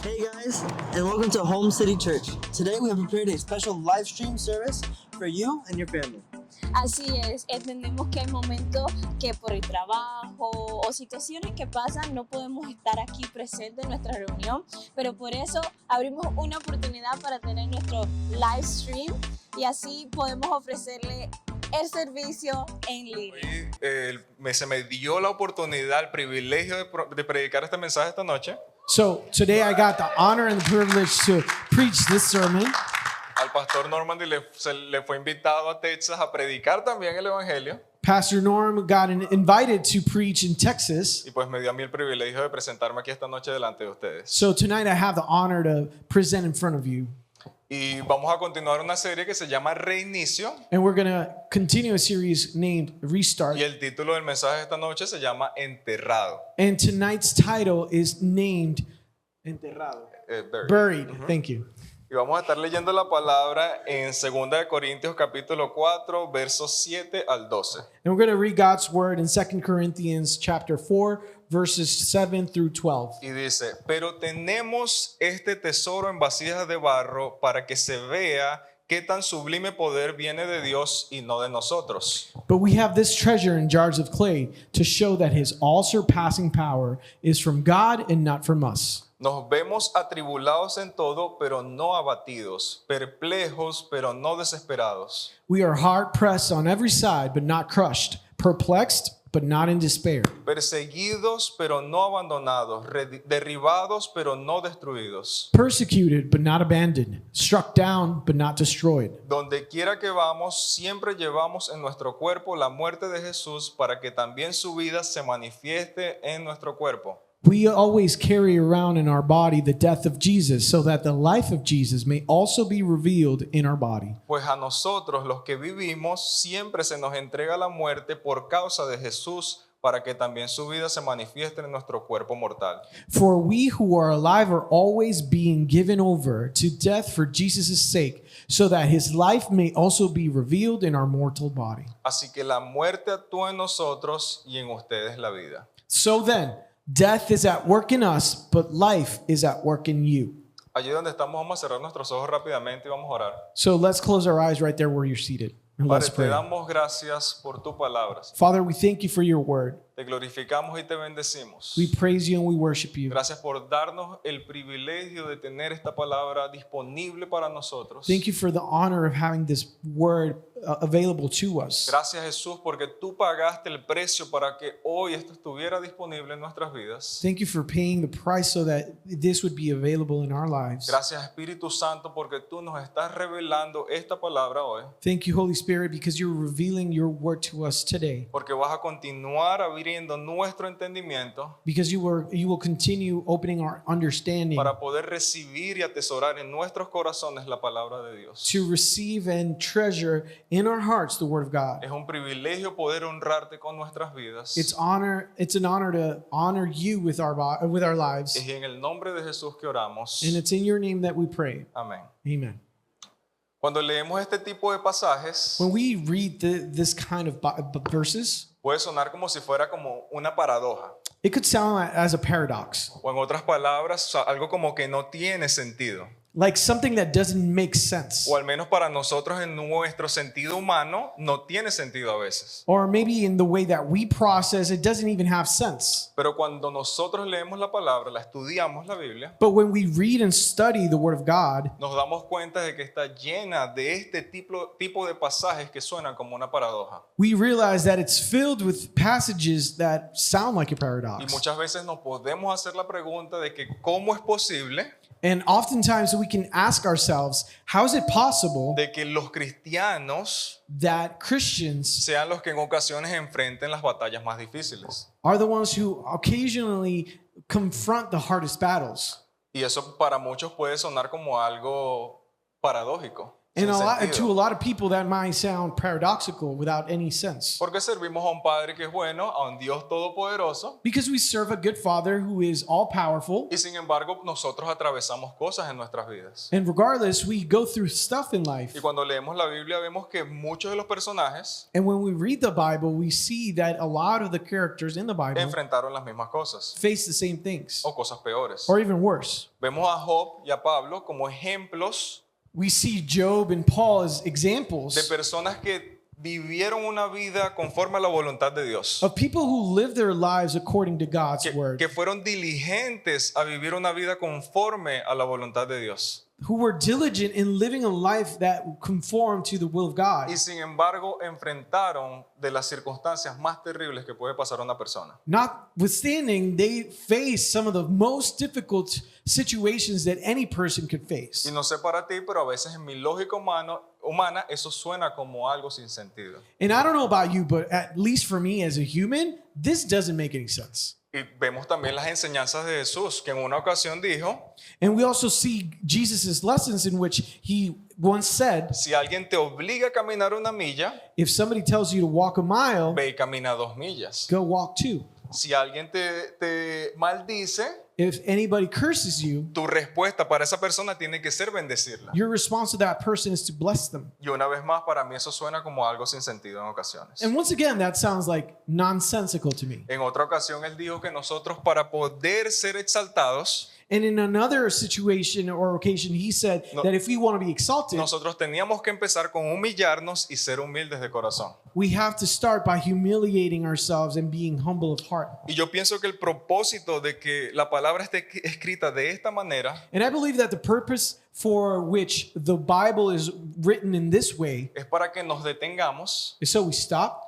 Hey guys, and welcome to Home City Church. Today we have prepared a special live stream service for you and your family. Así es, entendemos que hay momentos que por el trabajo o situaciones que pasan no podemos estar aquí presentes en nuestra reunión, pero por eso abrimos una oportunidad para tener nuestro live stream y así podemos ofrecerle el servicio en línea. Hoy se me dio la oportunidad, el privilegio de predicar este mensaje esta noche. So today I got the honor and the privilege to preach this sermon. Al pastor Normandy se le fue invitado a Texas a predicar también el evangelio. Pastor Norm got invited to preach in Texas. Y pues me dio a mí el privilegio de presentarme aquí esta noche delante de ustedes. So tonight I have the honor to present in front of you. Y vamos a continuar una serie que se llama Reinicio. And we're going to continue a series named Restart. Y el título del mensaje de esta noche se llama Enterrado. And tonight's title is named Enterrado. Buried. Thank you. Y vamos a estar leyendo la palabra en 2 de Corintios capítulo 4, versos 7 al 12. And we're going to read God's word in 2 Corinthians chapter 4, verses 7 through 12. Y dice, pero tenemos este tesoro en vasijas de barro para que se vea qué tan sublime poder viene de Dios y no de nosotros. But we have this treasure in jars of clay to show that his all-surpassing power is from God and not from us. Nos vemos atribulados en todo, pero no abatidos, perplejos, pero no desesperados, We are hard pressed on every side, but not crushed, perplexed, but not in despair, perseguidos, pero no abandonados, derribados, pero no destruidos. persecuted, but not abandoned, struck down, but not destroyed. Donde quiera que vamos, siempre llevamos en nuestro cuerpo la muerte de Jesús para que también su vida se manifieste en nuestro cuerpo. We always carry around in our body the death of Jesus, so that the life of Jesus may also be revealed in our body. Pues a nosotros los que vivimos siempre se nos entrega la muerte por causa de Jesús para que también su vida se manifieste en nuestro cuerpo mortal. For we who are alive are always being given over to death for Jesus' sake, so that his life may also be revealed in our mortal body. Así que la muerte actúa en nosotros y en ustedes la vida. So then, death is at work in us, but life is at work in you. Allí donde estamos vamos a cerrar nuestros ojos rápidamente y vamos a orar. So let's close our eyes right there where you're seated. And let's Padre, te pray. damos gracias por tu palabra. Father, we thank you for your word. Te glorificamos y te bendecimos. We praise you and we worship you. Gracias por darnos el privilegio de tener esta palabra disponible para nosotros. Thank you for the honor of having this word available to us. Gracias, Jesús, porque tú pagaste el precio para que hoy esto estuviera disponible en nuestras vidas. Thank you for paying the price so that this would be available in our lives. Gracias, Espíritu Santo, porque tú nos estás revelando esta palabra hoy. Thank you, Holy Spirit, because you're revealing your word to us today. Porque vas a continuar abriendo nuestro entendimiento Because you will continue opening our understanding para poder recibir y atesorar en nuestros corazones la palabra de Dios. to receive and treasure in our hearts the word of God. Es un privilegio poder honrarte con nuestras vidas. It's an honor to honor you with our lives. Es en el nombre de Jesús que oramos. And it's in your name that we pray. Amén. Amen. Cuando leemos este tipo de pasajes, When we read this kind of verses, puede sonar como si fuera como una paradoja. it could sound as a paradox, O en otras palabras, algo como que no tiene sentido. like something that doesn't make sense. O al menos para nosotros en nuestro sentido humano no tiene sentido a veces. Or maybe in the way that we process, it doesn't even have sense. Pero cuando nosotros leemos la palabra, la estudiamos la Biblia, But when we read and study the word of God, nos damos cuenta de que está llena de este tipo de pasajes que suenan como una paradoja. we realize that it's filled with passages that sound like a Y paradox. muchas veces nos podemos hacer la pregunta de que cómo es posible And oftentimes we can ask ourselves, how is it possible de que los cristianos that Christians sean los que en ocasiones enfrenten las batallas más difíciles. are the ones who occasionally confront the hardest battles? Y eso para muchos puede sonar como algo paradójico. And sin to a sentido. lot of people, that might sound paradoxical without any sense. Porque servimos a un Padre que es bueno, a un Dios todopoderoso, Because we serve a good Father who is all powerful. y sin embargo nosotros atravesamos cosas en nuestras vidas. And regardless, we go through stuff in life. Y cuando leemos la Biblia vemos que muchos de los personajes And when we read the Bible, we see that a lot of the characters in the Bible enfrentaron las mismas cosas face the same things, o cosas peores. or even worse. Vemos a Job y a Pablo como ejemplos We see Job and Paul as de examples personas que vivieron una vida conforme a la voluntad de Dios, of people who live their lives according to God's word, que fueron diligentes a vivir una vida conforme a la voluntad de Dios. who were diligent in living a life that conformed to the will of God. Y sin embargo enfrentaron de las circunstancias más terribles que puede pasar a una persona. Notwithstanding, they faced some of the most difficult situations that any person could face. Y no sé para ti, pero a veces en mi lógica humana eso suena como algo sin sentido. And I don't know about you, but at least for me as a human, this doesn't make any sense. Y vemos también las enseñanzas de Jesús, que en una ocasión dijo, And we also see Jesus' lessons in which he once said, si alguien te obliga a caminar una milla, if somebody tells you to walk a mile, ve y camina 2 millas. go walk 2. Si alguien te maldice, If anybody curses you, tu respuesta para esa persona tiene que ser bendecirla. your response to that person is to bless them. Y una vez más, para mí eso suena como algo sin sentido en ocasiones. And once again, that sounds like nonsensical to me. En otra ocasión él dijo que nosotros para poder ser exaltados, And in another situation or occasion, he said No. that if we want to be exalted, nosotros teníamos que empezar con humillarnos y ser humildes de corazón. we have to start by humiliating ourselves and being humble of heart. Y yo pienso que el propósito de que la palabra esté escrita de esta manera And I believe that the purpose for which the Bible is written in this way es para que nos detengamos is so we stop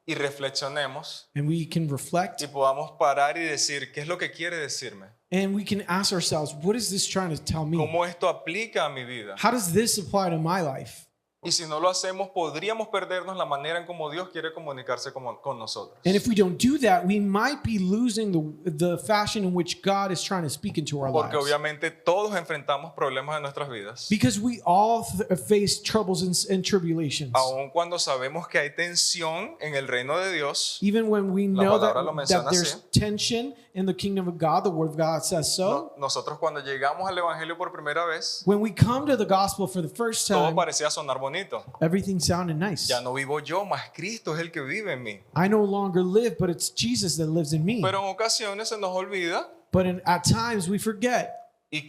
y reflexionemos and we can reflect y podamos parar y decir, ¿qué es lo que quiere decirme? and we can ask ourselves, what is this trying to tell me? ¿Cómo esto aplica a mi vida? How does this apply to my life? Y si no lo hacemos, podríamos perdernos la manera en cómo Dios quiere comunicarse con nosotros. And if we don't do that, we might be losing the fashion in which God is trying to speak into our Porque lives. obviamente todos enfrentamos problemas en nuestras vidas, Because we all face troubles and tribulations. aun cuando sabemos que hay tensión en el reino de Dios. Even when we La know palabra lo that menciona there's así. tension in the kingdom of God, the word of God says so. Nosotros cuando llegamos al evangelio por primera vez, When we come to the gospel for the first todo time, parecía sonar bonito. everything sounded nice. Ya no vivo yo, más Cristo es el que vive en mí. I no longer live, but it's Jesus that lives in me. Pero en ocasiones se nos olvida But at times we forget. y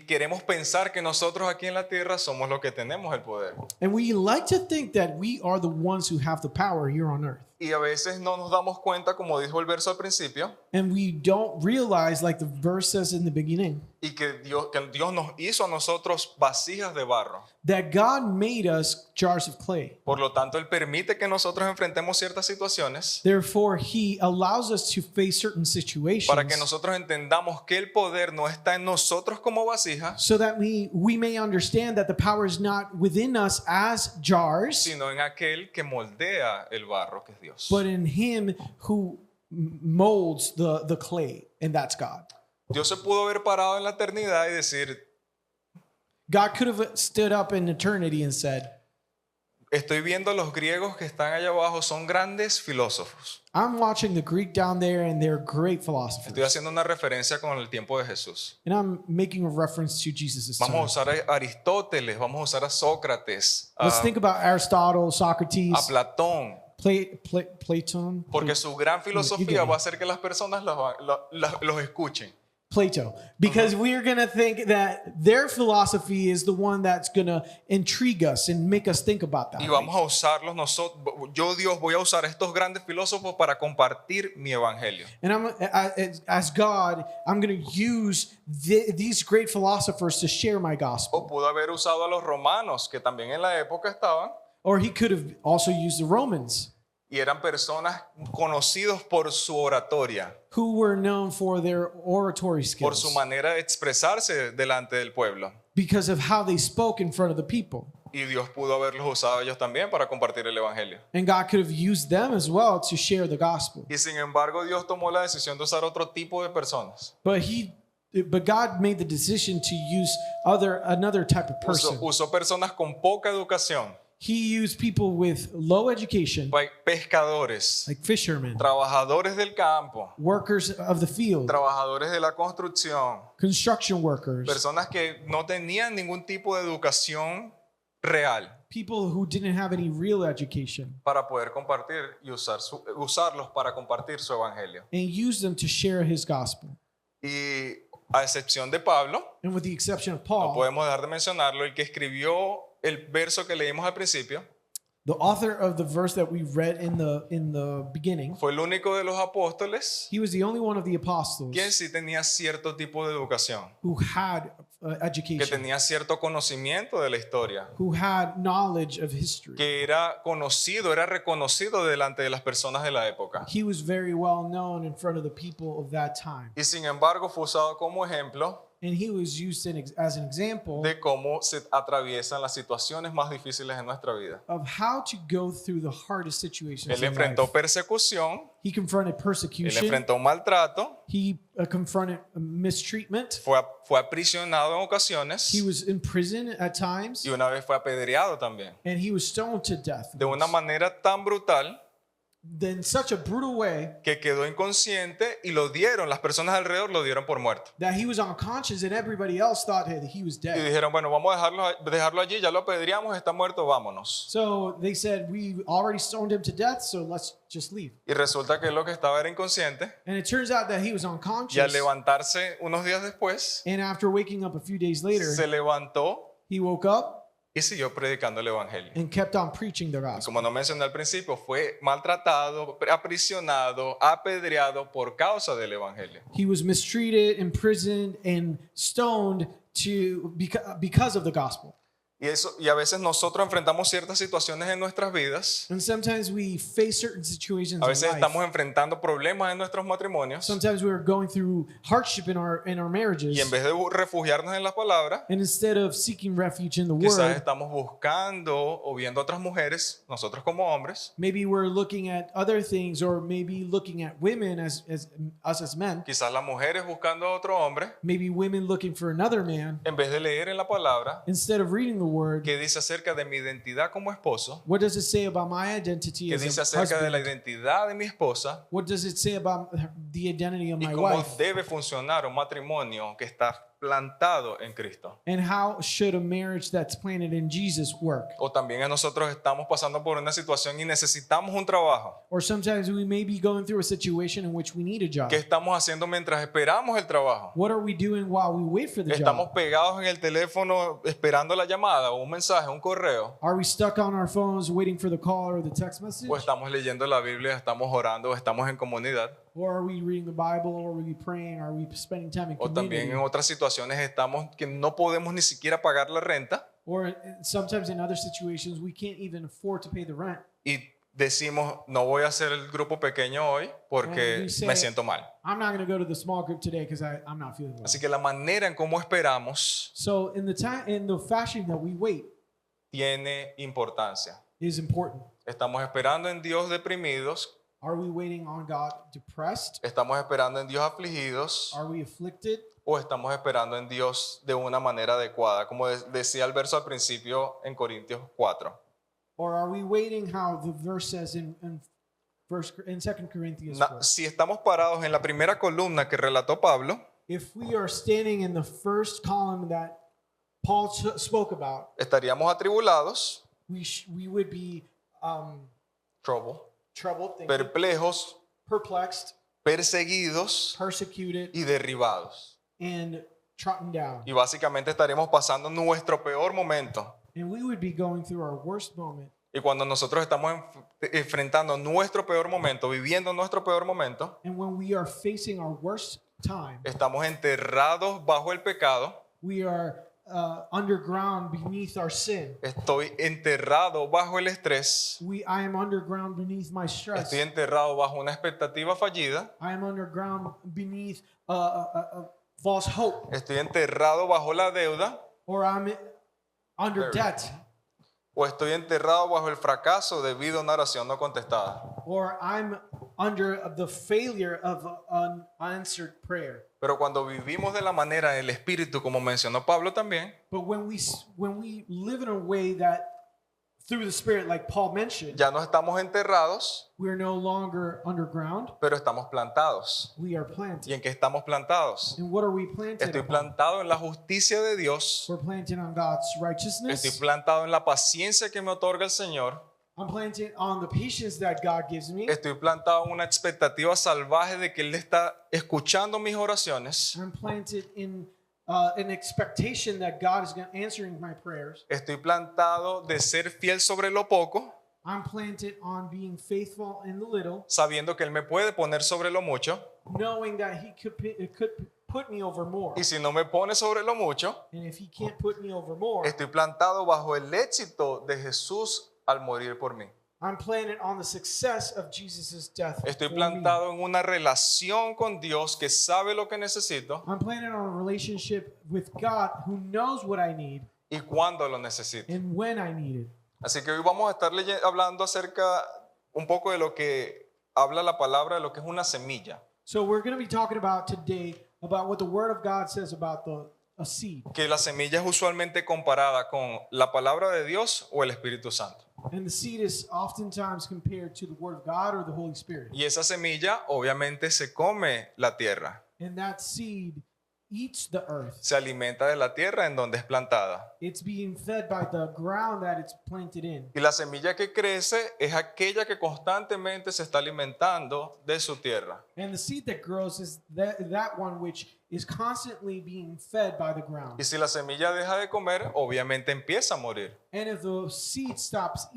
queremos pensar que nosotros aquí en la tierra somos los que tenemos el poder. And we like to think that we are the ones who have the power here on earth. Y a veces no nos damos cuenta, como dijo el verso al principio, And we don't realize, like the verse says in the beginning, y que Dios nos hizo a nosotros vasijas de barro. that God made us jars of clay. Por lo tanto, Él permite que nosotros enfrentemos ciertas situaciones Therefore, He allows us to face certain situations para que nosotros entendamos que el poder no está en nosotros como vasijas, so that we may understand that the power is not within us as jars, sino en aquel que moldea el barro, que es Dios. but in Him who molds the clay, and that's God. Dios se pudo haber parado en la eternidad y decir, God could have stood up in eternity and said, estoy viendo a los griegos que están allá abajo, son grandes filósofos. I'm watching the Greek down there and they're great Estoy philosophers. haciendo una referencia con el tiempo de Jesús. And I'm making a reference to Jesus' Vamos a time. usar a Aristóteles, vamos a usar a Sócrates, Let's think about Aristotle, Socrates, a Platón, Platon, porque su gran You get filosofía it. va a hacer que las personas los escuchen. Plato, because we're going to think that their philosophy is the one that's going to intrigue us and make us think about that. Y vamos a usarlos nosotros. Yo, Dios, voy a usar a estos grandes filósofos para compartir mi evangelio. And as God, I'm going to use these great philosophers to share my gospel. O pudo haber usado a los romanos, que también en la época estaban, Or he could have also used the Romans, y eran personas conocidos por su oratoria, who were known for their oratory por su skills manera de expresarse delante del pueblo. because of how they spoke in front of the people. Y Dios pudo haberlos usado a ellos también para compartir el evangelio. And God could have used them as well to share the gospel. Y sin embargo, Dios tomó la decisión de usar otro tipo de personas. But he But God made the decision to use another type of person. Usó personas con poca educación, He used people with low education, pescadores, like fishermen, trabajadores del campo, workers of the field, trabajadores de la construcción, construction workers, personas que no tenían ningún tipo de educación real people who didn't have any real education, para poder compartir y usarlos para compartir su evangelio. and used them to share his gospel. Y a excepción de Pablo, And with the exception of no Paul, podemos dejar de mencionarlo, el que escribió el verso que leímos al principio the author of the verse that we read in the beginning, fue el único de los apóstoles he was the only one of the apostles quien sí tenía cierto tipo de educación, who had que education, tenía cierto conocimiento de la historia, who had knowledge of history. que era conocido, era reconocido delante de las personas de la época. He was very well known in front of the people of that time. Y sin embargo fue usado como ejemplo And he was used as an example de cómo se atraviesan las situaciones más difíciles en nuestra vida. of how to go through the hardest situations Él in enfrentó life. persecución, He confronted él persecution. enfrentó maltrato, He confronted mistreatment. fue aprisionado en ocasiones He was in prison at times. y una vez fue apedreado también. And he was stoned to death. De una manera tan brutal In such a brutal way que quedó inconsciente y lo dieron, las personas alrededor lo dieron por muerto. that he was unconscious and everybody else thought that he was Y dead. dijeron, bueno, vamos a dejarlo allí, ya lo apedreamos, está muerto, vámonos. So they said, we already stoned him to death, so let's just leave. Y resulta que lo que estaba era inconsciente And it turns out that he was y al unconscious. levantarse unos días después, And after waking up a few days later, se levantó he woke up y siguió predicando el evangelio. and kept on preaching the Y gospel. como no mencioné al principio, fue maltratado, aprisionado, apedreado por causa del evangelio. He was mistreated, imprisoned, and stoned because of the gospel. Y a veces nosotros enfrentamos ciertas situaciones en nuestras vidas. And sometimes we face certain situations A veces in life. estamos enfrentando problemas en nuestros matrimonios. Sometimes we're going through hardship in our marriages. Y en vez de refugiarnos en la palabra, And instead of seeking refuge in the quizás word, estamos buscando o viendo a otras mujeres, nosotros como hombres, maybe we're looking at other things, or maybe looking at women as us as men. quizás las mujeres buscando a otro hombre, Maybe women looking for another man. en vez de leer en la palabra Instead of reading the word, que dice acerca de mi identidad como esposo, what does it say about my identity que as dice a acerca de la husband? identidad de mi esposa What does it say about the identity of y my cómo wife? debe funcionar un matrimonio que está plantado en Cristo. And how should a marriage that's planted in Jesus work? O también nosotros estamos pasando por una situación y necesitamos un trabajo. Or sometimes we may be going through a situation in which we need a job. ¿Qué estamos haciendo mientras esperamos el trabajo? What are we doing while we wait for the ¿Estamos job? pegados en el teléfono esperando la llamada o un mensaje, un correo? Are we stuck on our phones waiting for the call or the text message? ¿O estamos leyendo la Biblia, estamos orando, estamos en comunidad? Or are we reading the Bible? Or are we praying? Are we spending time in O también community? en otras situaciones estamos que no podemos ni siquiera pagar la renta Or sometimes in other situations we can't even afford to pay the rent. y decimos, no voy a hacer el grupo pequeño hoy porque And we say, me siento mal. I'm not going to go to the small group today because I'm not feeling well. Así que la manera en cómo esperamos So in the fashion that we wait tiene importancia. is important. Estamos esperando en Dios deprimidos, Are we waiting on God depressed? estamos esperando en Dios afligidos Are we afflicted? o estamos esperando en Dios de una manera adecuada, como decía el verso al principio en Corintios 4. Or are we waiting how the verse says in 2 Corinthians 4? Si estamos parados en la primera columna que relató Pablo, If we are standing in the first column that Paul spoke about, estaríamos atribulados, we would be trouble, troubled, perplejos, perplexed, perseguidos persecuted, y derribados. and trodden down. Y básicamente estaremos pasando nuestro peor momento. And we would be going through our worst moment. Y cuando nosotros estamos enfrentando nuestro peor momento, viviendo nuestro peor momento, And when we are facing our worst time, estamos enterrados bajo el pecado. we are underground beneath our sin. Estoy enterrado bajo el estrés. I am underground beneath my stress. Estoy enterrado bajo una expectativa fallida. I am underground beneath false hope. Estoy enterrado bajo la deuda. Or I'm under debt. O estoy enterrado bajo el fracaso debido a una oración no contestada. Or I'm under the failure of an unanswered prayer. Pero cuando vivimos de la manera del Espíritu, como mencionó Pablo también, But when we live in a way that through the Spirit, like Paul mentioned, ya no estamos enterrados, we're no longer underground, pero estamos plantados. we are ¿Y planted. en qué estamos plantados? And what are we planted Estoy upon? plantado en la justicia de Dios. We're planted on God's Estoy righteousness. plantado en la paciencia que me otorga el Señor. I'm planted on the patience that God gives me. Estoy plantado en una expectativa salvaje de que Él está escuchando mis oraciones. I'm planted in an expectation that God is answering my prayers. Estoy plantado de ser fiel sobre lo poco, I'm planted on being faithful in the little, sabiendo que Él me puede poner sobre lo mucho. knowing that He could put me over more. Y si no me pone sobre lo mucho, And if He can't put me over more, estoy plantado bajo el éxito de Jesús al morir por mí. I'm planted on the success of Jesus' death. Estoy for plantado en una relación con Dios que sabe lo que necesito me. I'm planted on a relationship with God who knows what I need y cuándo lo necesito. and when I need it. Así que hoy vamos a estar hablando acerca un poco de lo que habla la palabra, de lo que es una semilla. So we're going to be talking about today about what the Word of God says about a seed. Que la semilla es usualmente comparada con la palabra de Dios o el Espíritu Santo. And the seed is oftentimes compared to the Word of God or the Holy Spirit. Y esa semilla obviamente se come la tierra, And that seed eats the earth. se alimenta de la tierra en donde es plantada. It's being fed by the ground that it's planted in. Y la semilla que crece es aquella que constantemente se está alimentando de su tierra. And the seed that grows is that one which is constantly being fed by the ground. Y si la semilla deja de comer, obviamente empieza a morir. And if the seed stops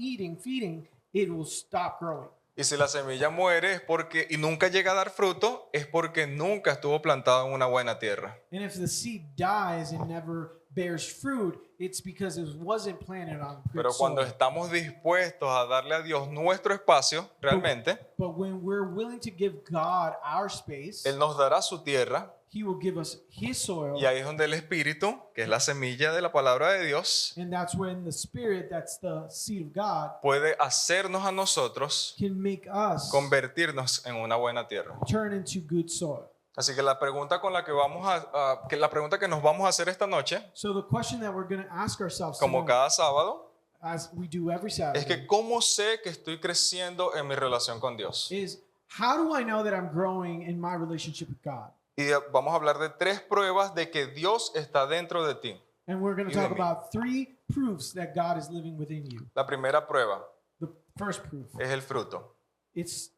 feeding, it will stop growing. Y si la semilla muere es porque y nunca llega a dar fruto, es porque nunca estuvo plantado en una buena tierra. And if the seed dies and never bears fruit, it's because it wasn't planted on good Pero cuando soil. estamos dispuestos a darle a Dios nuestro espacio, realmente, But when we're willing to give God our space, Él nos dará su tierra. He will give us His soil. Y ahí es donde el Espíritu, que es la semilla de la palabra de Dios, And that's when the Spirit, that's the seed of God, puede hacernos a nosotros can make us convertirnos en una buena tierra. turn into good soil. Así que la pregunta con la que la pregunta que nos vamos a hacer esta noche, So the question that we're going to ask ourselves como tonight, cada sábado, as we do every es Saturday, que ¿cómo sé que estoy creciendo en mi relación con Dios? is how do I know that I'm growing in my relationship with God? Y vamos a hablar de 3 pruebas de que Dios está dentro de ti. And we're going to Y de talk mí. about 3 proofs that God is living within you. La primera prueba The first proof, es el fruto. it's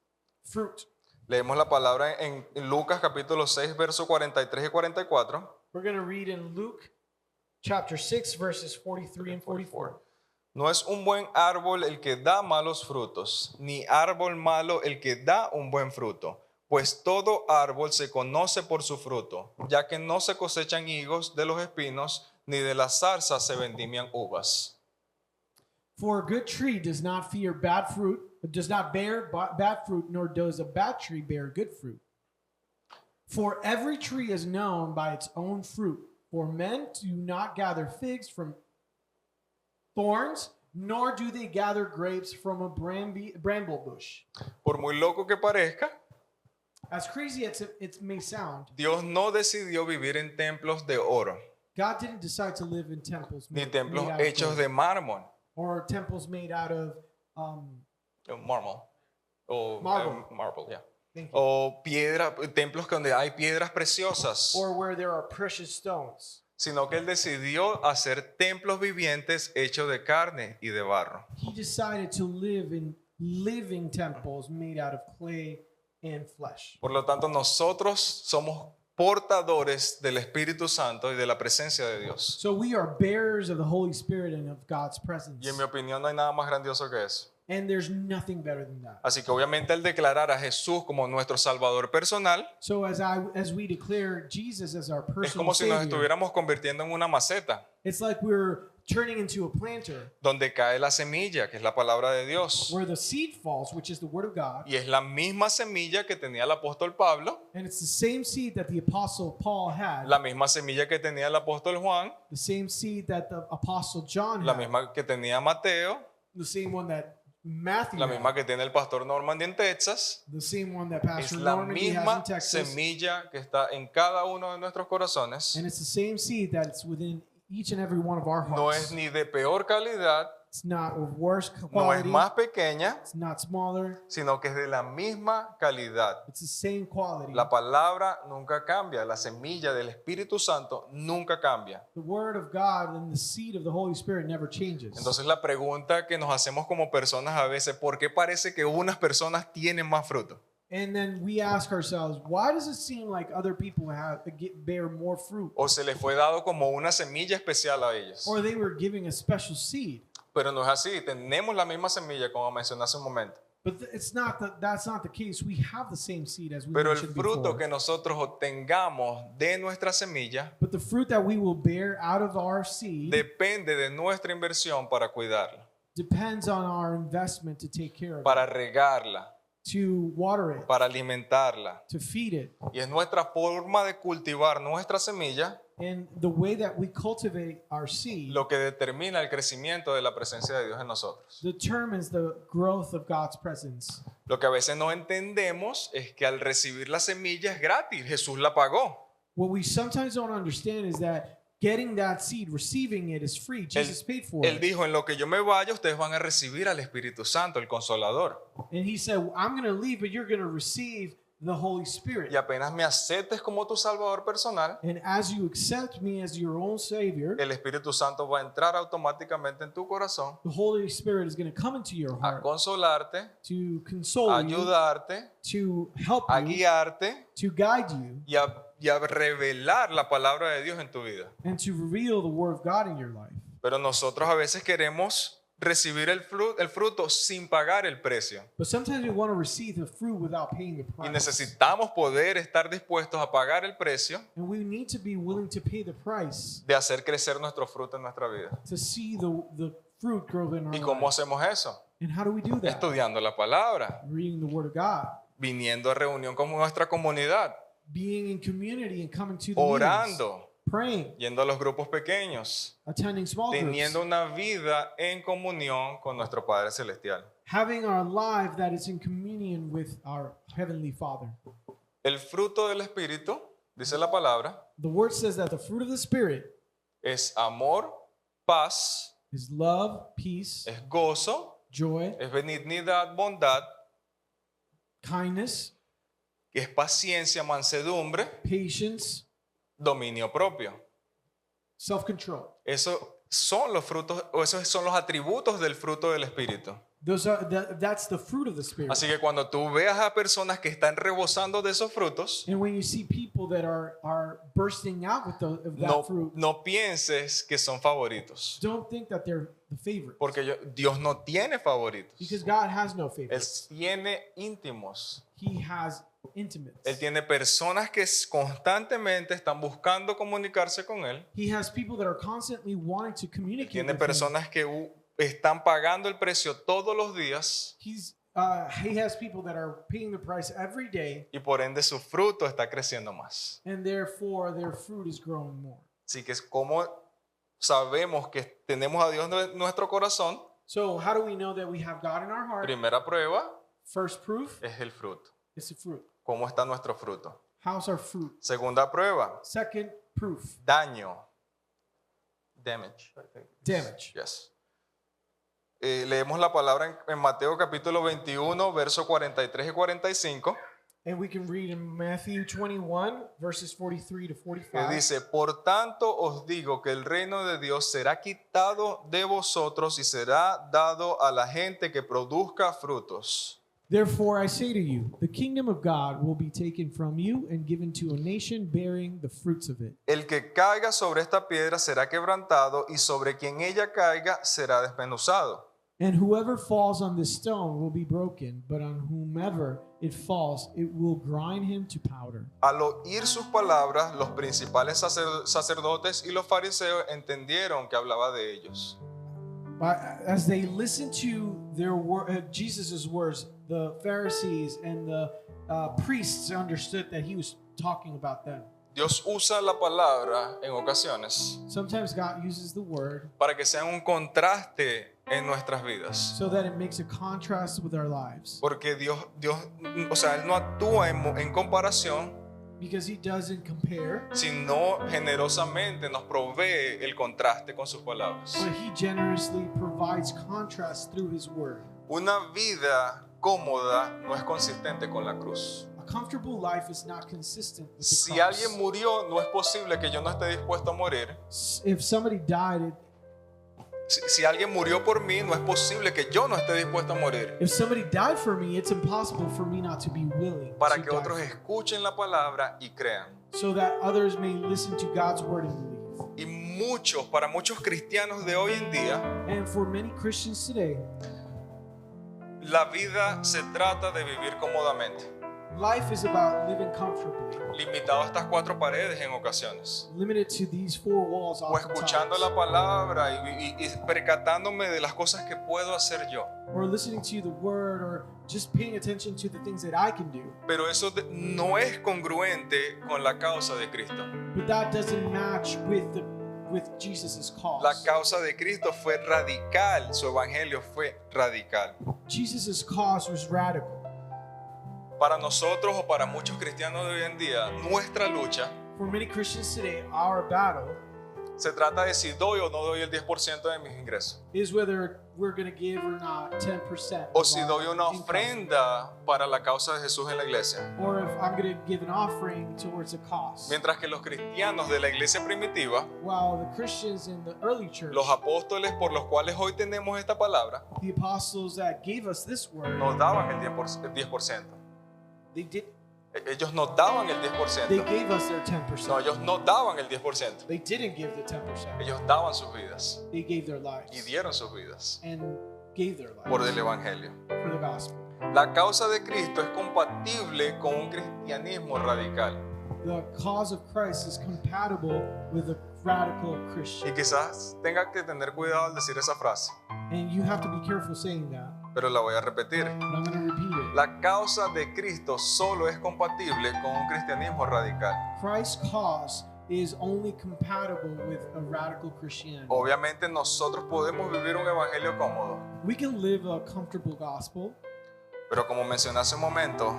fruit. Leemos la palabra en Lucas capítulo 6, versos 43 y 44. We're going to read in Luke chapter 6, verses 43 and 44. No es un buen árbol el que da malos frutos, ni árbol malo el que da un buen fruto. Pues todo árbol se conoce por su fruto, ya que no se cosechan higos de los espinos, ni de las zarzas se vendimian uvas. For a good tree does not bear bad fruit, nor does a bad tree bear good fruit. For every tree is known by its own fruit. For men do not gather figs from thorns, nor do they gather grapes from a bramble bush. Por muy loco que parezca, As crazy as it may sound, Dios no decidió vivir en templos de oro, God didn't decide to live in temples ni made templos out of hechos gold, de mármol, or temples made out of marble, o Marble. marble, yeah. thank you, O templos donde hay piedras preciosas, or where there are precious stones. sino que Él decidió hacer templos vivientes hechos de carne y de barro. He decided to live in living temples made out of clay and flesh. Por lo tanto, nosotros somos portadores del Espíritu Santo y de la presencia de Dios. So we are bearers of the Holy Spirit and of God's presence. Y en mi opinión no hay nada más grandioso que eso. And there's nothing better than that. Así que obviamente al declarar a Jesús como nuestro Salvador personal, So as we declare Jesus as our es personal como si nos Savior, estuviéramos convirtiendo en una maceta it's like we're turning into a planter donde cae la semilla, que es la palabra de Dios. where the seed falls, which is the Word of God. Y es la misma semilla que tenía el apóstol Pablo, And it's the same seed that the Apostle Paul had, la misma semilla que tenía el apóstol Juan, the same seed that the Apostle John la had, misma que tenía Mateo, the same one that Matthew, la misma que tiene el pastor Normandy en Texas, the same one that es Pastor la Normandy has in misma Texas, semilla que está en cada uno de nuestros corazones. and it's the same seed that's within each and every one of our No hearts. es ni de peor calidad, It's not of worse no es quality. más pequeña, It's not smaller. sino que es de la misma calidad. It's the same quality. La palabra nunca cambia, la semilla del Espíritu Santo nunca cambia. The word of God and the seed of the Holy Spirit never changes. Entonces la pregunta que nos hacemos como personas a veces, ¿por qué parece que unas personas tienen más fruto? And then we ask ourselves, why does it seem like other people bear more fruit? ¿O se les fue dado como una semilla especial a ellos? Or they were giving a special seed. Pero no es así, tenemos la misma semilla como mencioné hace un momento. But that's not the case. We have the same seed as we Pero el mentioned fruto before. que nosotros obtengamos de nuestra semilla But the fruit that we will bear out of our seed depende de nuestra inversión para cuidarla, depends on our investment to take care of para it, regarla, to water it, para alimentarla. to feed it. Y es nuestra forma de cultivar nuestra semilla And the way that we cultivate our seed lo que determina el crecimiento de la presencia de Dios en nosotros. determines the growth of God's presence. Lo que a veces no entendemos es que al recibir la semilla es gratis, Jesús la pagó. What we sometimes don't understand is that getting that seed, receiving it is free. Jesus paid for Él it. dijo, en lo que yo me vaya, ustedes van a recibir al Espíritu Santo, el Consolador. And he said, I'm going to leave, but you're going to receive the Holy Spirit. Y apenas me aceptes como tu Salvador personal, And as you accept me as your own Savior, el Espíritu Santo va a entrar automáticamente en tu corazón the Holy Spirit is going to come into your a heart consolarte, to a console you, ayudarte, to help a you, guiarte to guide you, y a revelar la palabra de Dios en tu vida. and to reveal the Word of God in your life. Pero nosotros a veces queremos recibir el fruto sin pagar el precio. But sometimes we want to receive the fruit without paying the Y price. necesitamos poder estar dispuestos a pagar el precio And we need to be willing to pay the price de hacer crecer nuestro fruto en nuestra vida. to see the fruit grow in our ¿Y cómo lives. hacemos eso? And how do we do that? Estudiando la palabra, Reading the Word of God, viniendo a reunión con nuestra comunidad, being in community and coming to the meetings, orando, praying, yendo a los grupos pequeños, attending small groups, teniendo una vida en comunión con nuestro Padre Celestial. having our life that is in communion with our Heavenly Father. El fruto del Espíritu, dice la palabra, The Word says that the fruit of the Spirit es amor, paz, is love, peace, es gozo, joy, es benignidad, bondad, kindness, es paciencia, mansedumbre, patience, dominio propio. self-control. Esos son los frutos, o esos son los atributos del fruto del Espíritu. That's the fruit of the Spirit. Así que cuando tú veas a personas que están rebosando de esos frutos, And when you see people that are bursting out with of that no, fruit, no pienses que son favoritos. don't think that they're the favorite. Porque Dios no tiene favoritos. Because God has no Él favorites. tiene íntimos. He has intimates. Él tiene personas que constantemente están buscando comunicarse con Él. He has people that are constantly wanting to communicate Tiene with him. personas que están pagando el precio todos los días He has people that are paying the price every day, y por ende su fruto está creciendo más. and therefore their fruit is growing more. Así que es como sabemos que tenemos a Dios en nuestro corazón. So how do we know that we have God in our heart? Primera prueba First proof es el fruto. is the fruit. ¿Cómo está nuestro fruto? How's our fruit? Segunda prueba, Second proof, daño. Damage. damage. Yes. Leemos la palabra en Mateo capítulo 21, versos 43 y 45, And we can read in Matthew 21, verses 43 to que 45. dice, por tanto os digo que el reino de Dios será quitado de vosotros y será dado a la gente que produzca frutos. Therefore I say to you, the kingdom of God will be taken from you and given to a nation bearing the fruits of it. El que caiga sobre esta piedra será quebrantado y sobre quien ella caiga será desmenuzado. And whoever falls on this stone will be broken, but on whomever it falls, it will grind him to powder. Al oír sus palabras, los principales sacerdotes y los fariseos entendieron que hablaba de ellos. As they listened to Jesus' words, the Pharisees and the priests understood that he was talking about them. Dios usa la palabra en ocasiones Sometimes God uses the word para que sea un contraste en nuestras vidas. so that it makes a contrast with our lives. Porque Dios, o sea, Él no actúa en comparación, Because he doesn't compare, sino generosamente nos provee el contraste con sus palabras. but he generously provides contrast through his word. Una vida cómoda no es consistente con la cruz. A comfortable life is not consistent with the Si cross. alguien murió, no es posible que yo no esté dispuesto a morir. If somebody died, Si alguien murió por mí, no es posible que yo no esté dispuesto a morir. if somebody died for me, it's impossible for me not to be willing Para to que die otros for them, escuchen la palabra y crean. so that others may listen to God's word and believe. Y para muchos cristianos de hoy en día, And for many Christians today, la vida se trata de vivir cómodamente, life is about living comfortably, limitado a estas cuatro paredes en ocasiones, limited to these four walls o escuchando la oftentimes, palabra y percatándome de las cosas que puedo hacer yo. or listening to the word, or just paying attention to the things that I can do. Pero eso no es congruente con la causa de Cristo. But that doesn't match with Jesus' cause. La causa de Cristo fue radical, su evangelio fue radical. Jesus' cause was radical. Para nosotros o para muchos cristianos de hoy en día, nuestra lucha For many Christians today, our battle se trata de si doy o no doy el 10% de mis ingresos, is whether we're going to give or not 10%. o of si our doy una income, ofrenda para la causa de Jesús en la iglesia. or if I'm going to give an offering towards a cause. Mientras que los cristianos de la iglesia primitiva, While the Christians in the early church, los apóstoles por los cuales hoy tenemos esta palabra, the apostles that gave us this word, nos daban el 10%. they Ellos nos daban el they 10%. gave us their 10%. No, ellos no daban el 10%. They didn't give the 10%. Ellos daban sus vidas They gave their y lives dieron sus vidas and gave their por lives el evangelio. for the gospel. La causa de Cristo es compatible con un cristianismo radical. The cause of Christ is compatible with a radical Y Christian. quizás tenga que tener cuidado al decir esa frase, And you have to be careful saying that. pero la voy a repetir. But I'm going to repeat it. La causa de Cristo solo es compatible con un cristianismo radical. Christ's cause is only compatible with a radical Christianity. Obviamente nosotros podemos vivir un evangelio cómodo, We can live a comfortable gospel, pero como mencioné hace un momento,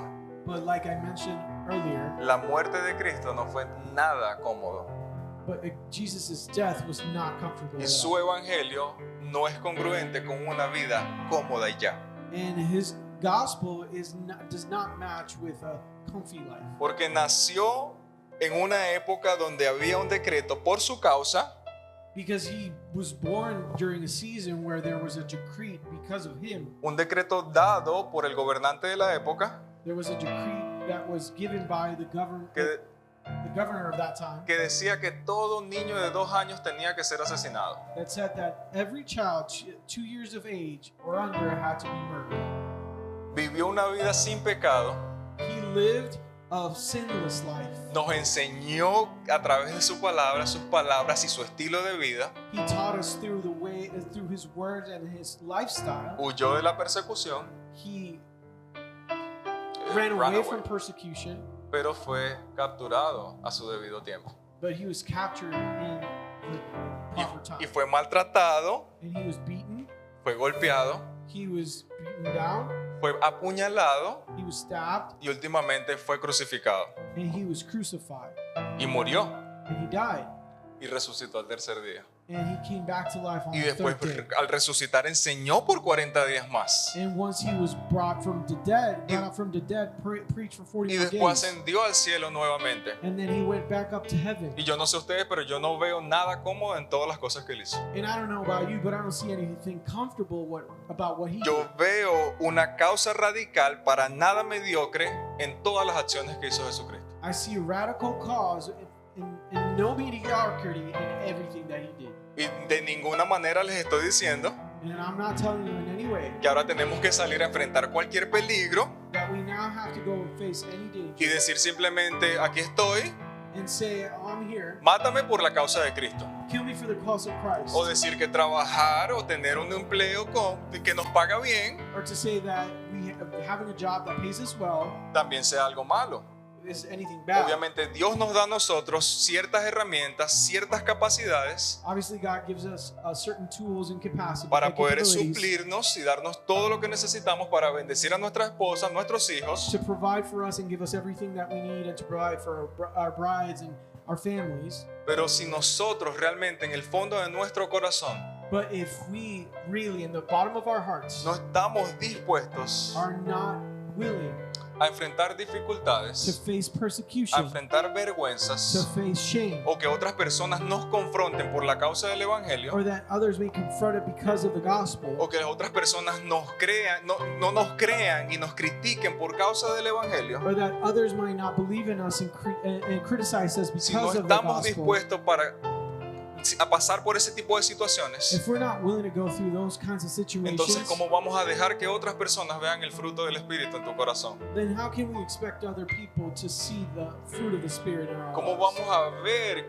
but like I mentioned earlier, la muerte de Cristo no fue nada cómodo. but Jesus' death was not comfortable Y at su all. evangelio no es congruente con una vida cómoda y ya. And his gospel does not match with a comfy life. Porque nació en una época donde había un decreto por su causa, Because he was born during a season where there was a decree because of him. un decreto dado por el gobernante de la época There was a decree that was given by the governor of that time que decía que todo niño de 2 años tenía que ser asesinado. that said that every child 2 years of age or under had to be murdered. Vivió una vida sin pecado, He lived a sinless life. nos enseñó a través de su palabra, sus palabras y su estilo de vida, He taught us through through his words and his lifestyle. huyó de la persecución, He ran away from persecution, pero fue capturado a su debido tiempo. but he was captured in the proper time. Y fue maltratado, And he was beaten, fue golpeado, he was beaten down, fue apuñalado he was stabbed, y últimamente fue crucificado. and he was crucified. Y murió And he died. y resucitó al tercer día. And he came back to life on Y the después third day. al resucitar enseñó por 40 días más. And once he was brought from the dead, preached for 40 Y more después days. ascendió al cielo nuevamente. And then he went back up to heaven. Y yo no sé ustedes, pero yo no veo nada cómodo en todas las cosas que él hizo. And I don't know about you, but I don't see anything comfortable about what he Yo did. veo una causa radical para nada mediocre en todas las acciones que hizo Jesucristo. I see a radical cause and no mediocrity in everything that he did. Y de ninguna manera les estoy diciendo And I'm not telling you in any way que ahora tenemos que salir a enfrentar cualquier peligro that we now have to go and face any y danger decir simplemente, aquí estoy, and say, oh, I'm here, mátame por la causa de Cristo. kill me for the cause of Christ. O decir que trabajar o tener un empleo que nos paga bien Or to say that having a job that pays us well también sea algo malo. is anything bad. Obviamente Dios nos da a nosotros ciertas herramientas, ciertas capacidades Obviously, God gives us certain tools and capacity para poder capabilities suplirnos y darnos todo lo que necesitamos para bendecir a nuestra esposa, a nuestros hijos. to provide for us and give us everything that we need and to provide for our brides and our families. Pero si nosotros realmente en el fondo de nuestro corazón But if we really, in the bottom of our hearts, no estamos dispuestos are not willing a enfrentar to dificultades, face a persecution, enfrentar to vergüenzas face shame, o que otras personas nos confronten por la causa del evangelio, or that others may confront it because of the gospel, o que las otras personas nos crean, no nos crean y nos critiquen por causa del evangelio, or that others might not believe in us and criticize us si no because of the estamos gospel, dispuestos a pasar por ese tipo de situaciones, if we're not willing to go through those kinds of entonces situations, ¿cómo vamos a dejar que otras personas vean el fruto del Espíritu en tu corazón? then how can we expect other people to see the fruit of the Spirit in our ¿Cómo lives? vamos a ver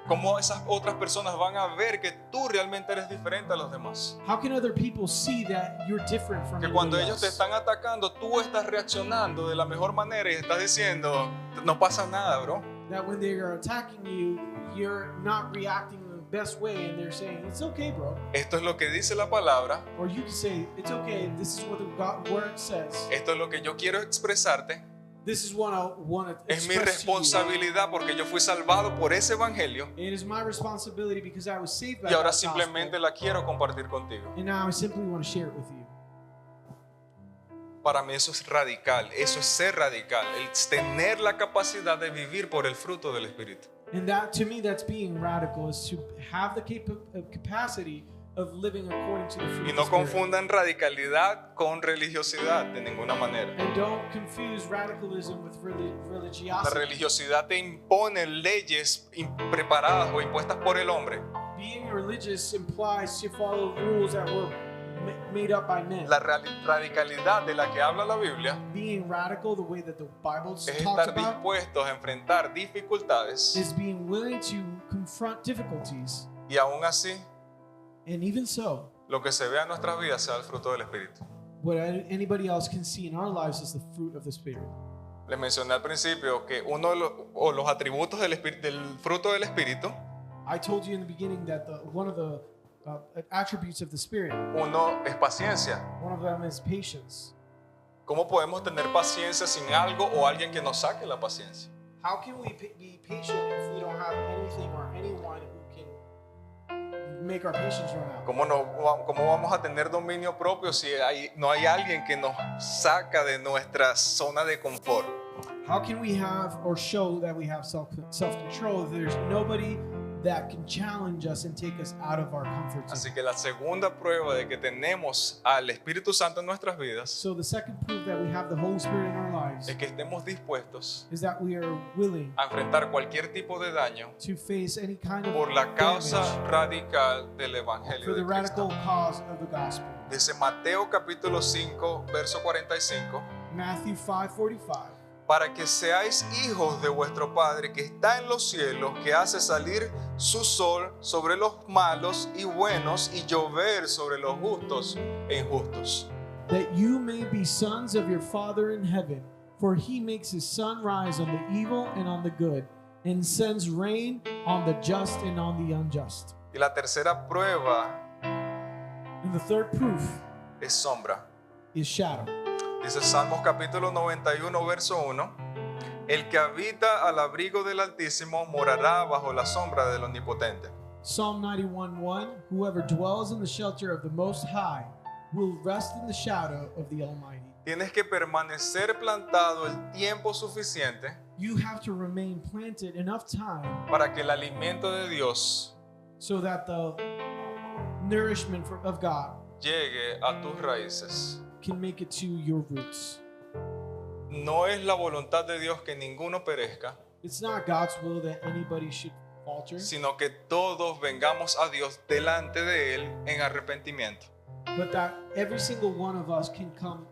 cómo esas otras personas van a ver que tú realmente eres diferente a los demás? How can other people see that you're different from Que cuando everybody ellos te else? están atacando, tú estás reaccionando de la mejor manera y estás diciendo, no pasa nada, bro. That when they are attacking you, you're not reacting in the best way and they're saying, it's okay, bro. Esto es lo que dice la palabra, Or you can say, it's okay, this is what the word says. esto es lo que yo quiero expresarte. This is what I want to Es mi express to you. responsabilidad porque yo fui salvado por ese evangelio It is my responsibility because I was saved by y ahora that simplemente gospel. la quiero compartir contigo. And now I simply want to share it with you. Para mí eso es radical, eso es ser radical, el tener la capacidad de vivir por el fruto del Espíritu. And that, to me, that's being radical, is to have the capacity of living according to the fruit Y of no the Spirit. confundan radicalidad con religiosidad de ninguna manera. And don't confuse radicalism with La religiosity. religiosidad te impone leyes preparadas o impuestas por el hombre. Being religious implies to follow rules that were made up by men. La radicalidad de la que habla la Biblia Being radical, the way that the Bible es talks estar about, dispuestos a enfrentar dificultades is being willing to confront difficulties. y aún así And even so, lo que se vea en nuestras vidas sea el fruto del Espíritu. what anybody else can see in our lives is the fruit of the Spirit. Les mencioné al principio que uno de los atributos del fruto del Espíritu, I told you in the beginning that one of the attributes of the Spirit, uno es paciencia. one of them is patience. ¿Cómo podemos tener paciencia sin algo o alguien que nos saque la paciencia? How can we be patient if we don't have anything or anyone who can make our patience run out? ¿Cómo vamos a tener dominio propio si no hay alguien que nos saca de nuestra zona de confort? How can we have or show that we have self-control if there's nobody that can challenge us and take us out of our comfort zone? Así que la segunda prueba de que tenemos al Espíritu Santo en nuestras vidas So the second proof that we have the Holy Spirit in our lives es que estemos dispuestos is that we are willing a enfrentar cualquier tipo de daño to face any kind of por la causa damage radical del Evangelio for the de Cristo. radical cause of the gospel. Dice Mateo capítulo 5, verso 45, Matthew 5:45. para que seáis hijos de vuestro Padre que está en los cielos, que hace salir su sol sobre los malos y buenos y llover sobre los justos e injustos. That you may be sons of your Father in heaven, for he makes his sun rise on the evil and on the good, and sends rain on the just and on the unjust. Y la tercera prueba And the third proof es sombra. is shadow. Dice Salmos capítulo 91, verso 1. El que habita al abrigo del Altísimo morará bajo la sombra del Omnipotente. Psalm 91:1. Whoever dwells in the shelter of the Most High will rest in the shadow of the Almighty. Tienes que permanecer plantado el tiempo suficiente You have to remain planted enough time para que el alimento de Dios so that the nourishment of God llegue a tus raíces. can make it to your roots. No es la voluntad de Dios que ninguno perezca, It's not God's will that anybody should falter, sino que todos vengamos a Dios delante de Él en arrepentimiento. but that every single one of us can come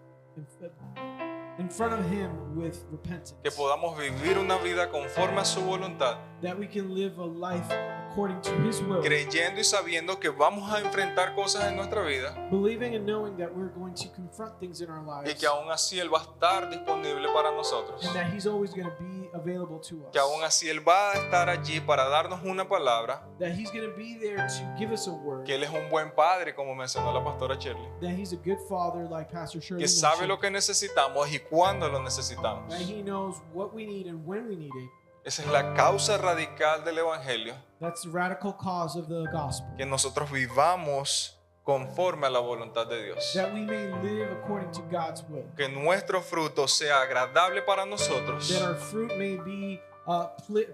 in front of Him with repentance. Que podamos vivir una vida conforme a su voluntad, That we can live a life according to His will, creyendo y sabiendo que vamos a enfrentar cosas en nuestra vida believing and knowing that we're going to confront things in our y lives, que aún así Él va a estar disponible para nosotros. and that He's always going to be available to us. que aún así Él va a estar allí para darnos una palabra, That He's going to be there to give us a word. que Él es un buen padre, como mencionó la pastora Shirley, That He's a good father, like Pastor Shirley que sabe mentioned. lo que necesitamos y cuándo lo necesitamos. That He knows what we need and when we need it. Esa es la causa radical del Evangelio, That's the radical cause of the gospel. que nosotros vivamos conforme a la voluntad de Dios. That we may live according to God's will. Que nuestro fruto sea agradable para nosotros, That our fruit may be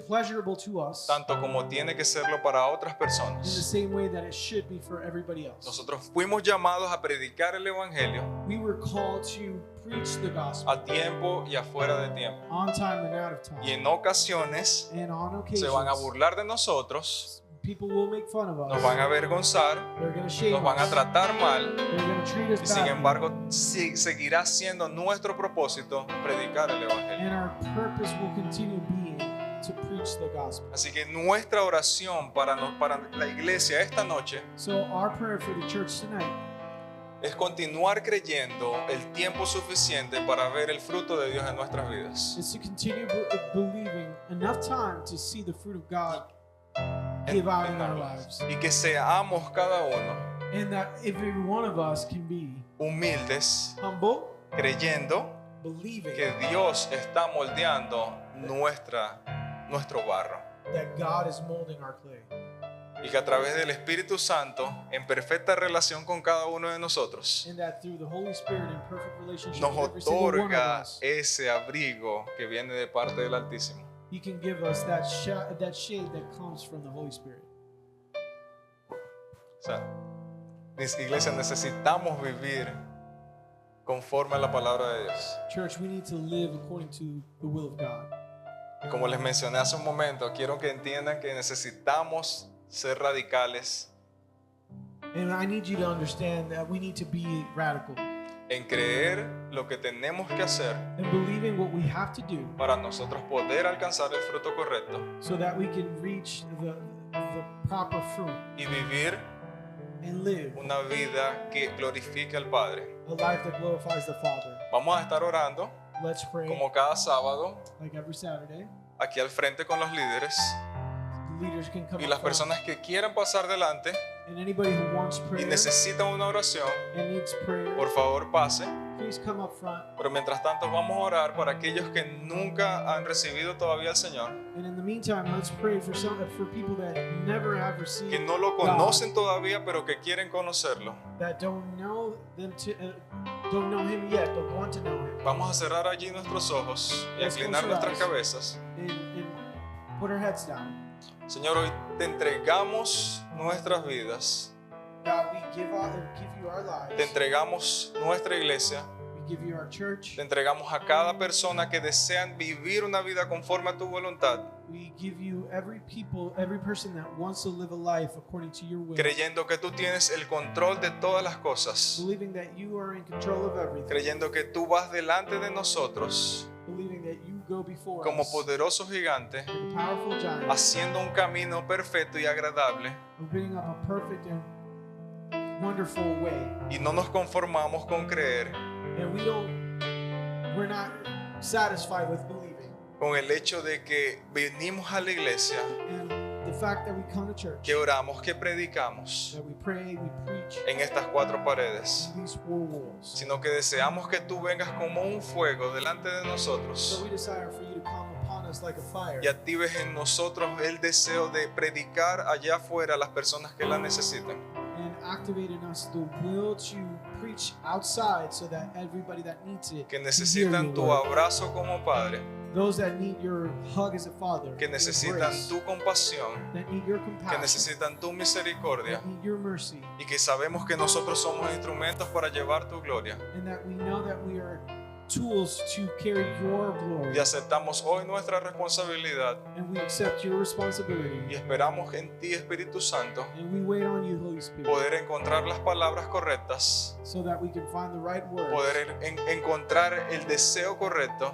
pleasurable to us tanto como tiene que serlo para otras in the personas. same way that it should be for everybody else. Nosotros fuimos llamados a predicar el Evangelio We were called to preach the gospel a tiempo y afuera de tiempo. on time and out of time. Y en ocasiones And on se van a occasions, burlar de nosotros, people will make fun of us. nos van a avergonzar, They're going to shame nos van a us. tratar mal, They're going to treat us y sin badly. embargo seguirá siendo nuestro propósito predicar el Evangelio. And our purpose will continue being to preach the gospel. Así que nuestra oración para la iglesia esta noche So our prayer for the church tonight es continuar creyendo el tiempo suficiente para ver el fruto de Dios en nuestras vidas. is to continue believing enough time to see the fruit of God give out in our lives. Y que seamos cada uno And that every one of us can be humildes, humble, creyendo believing que Dios está moldeando nuestro barro. that God is molding our clay. Y que a través del Espíritu Santo, en perfecta relación con cada uno de nosotros, And that through the Holy Spirit in perfect relationship nos with every single one of otorga us, ese abrigo que viene de parte del Altísimo. He can give us that shade that comes from the Holy Spirit. O sea, iglesia, necesitamos vivir conforme a la palabra de Dios. Church, we need to live according to the will of God. Y como les mencioné hace un momento, quiero que entiendan que necesitamos ser radicales And I need you to understand that we need to be radical en creer lo que tenemos que hacer and believing what we have to do para nosotros poder alcanzar el fruto correcto so that we can reach the proper fruit y vivir and live una vida que glorifique al Padre. a life that glorifies the Father. Vamos a estar orando Let's pray como cada sábado like every Saturday. aquí al frente con los líderes, The leaders can come y up las front, personas que quieran pasar delante and anybody who wants y prayer necesitan una oración, and needs prayer, por favor pase. please come up front. Pero mientras tanto vamos a orar para aquellos que nunca han recibido todavía al Señor, And in the meantime, let's pray for people that never have received que no lo conocen todavía pero que quieren conocerlo. that don't know don't know Him yet, but want to know Him. Vamos a cerrar allí nuestros ojos y a Let's inclinar close our nuestras eyes. cabezas. And put our heads down. Señor, hoy te entregamos nuestras vidas, God, we give you our lives. te entregamos nuestra iglesia, We give you our church. te entregamos a cada persona que desean vivir una vida conforme a tu voluntad, We give you every person that wants to live a life according to your will. creyendo que tú tienes el control de todas las cosas, Believing that you are in control of everything. creyendo que tú vas delante de nosotros Believing that you go before como us. poderoso gigante, Like a powerful giant. haciendo un camino perfecto y agradable, Opening up a perfect and wonderful way. y no nos conformamos con creer And we're not satisfied with believing. con el hecho de que venimos a la iglesia, And the fact that we come to church, que oramos, que predicamos that we pray, we preach en estas cuatro paredes, in these four walls. sino que deseamos que tú vengas como un fuego delante de So nosotros we desire for you to come upon us like a fire y actives en nosotros el deseo de predicar allá afuera a las personas que la necesitan. and activate in us the will to preach outside so that everybody that needs it Que can hear necesitan your tu word. abrazo como padre, Those that need your hug as a father, que your necesitan grace, tu compasión, that need your que compassion, necesitan tu misericordia, that need your mercy, y que sabemos que nosotros somos instrumentos para llevar tu gloria. and that we know that we are tools to carry your glory. Y aceptamos hoy nuestra responsabilidad And we accept your y responsibility. esperamos en ti, Espíritu Santo, And we wait on you, Holy Spirit, poder encontrar las palabras correctas, so that we can find the right words. poder encontrar el deseo correcto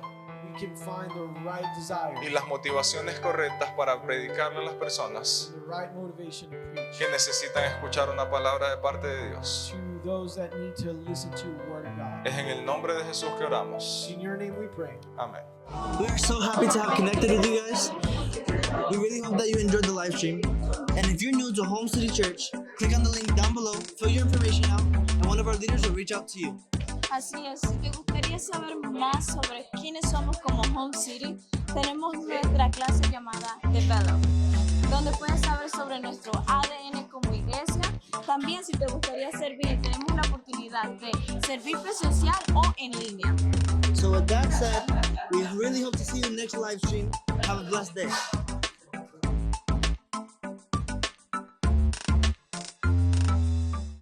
We can find the right desire y las motivaciones correctas para predicarle a las personas and the right motivation to preach que necesitan escuchar una palabra de parte de Dios. to those that need to listen to the word of God. Es en el nombre de Jesús que oramos. In your name we pray. Amén. We are so happy to have connected with you guys. We really hope that you enjoyed the live stream. And if you're new to Home City Church, click on the link down below, fill your information out, and one of our leaders will reach out to you. Así es, si te gustaría saber más sobre quiénes somos como Home City, tenemos nuestra clase llamada Develop, donde puedes saber sobre nuestro ADN como iglesia. También si te gustaría servir, tenemos la oportunidad de servir presencial o en línea. So with that said, we really hope to see you next live stream. Have a blessed day.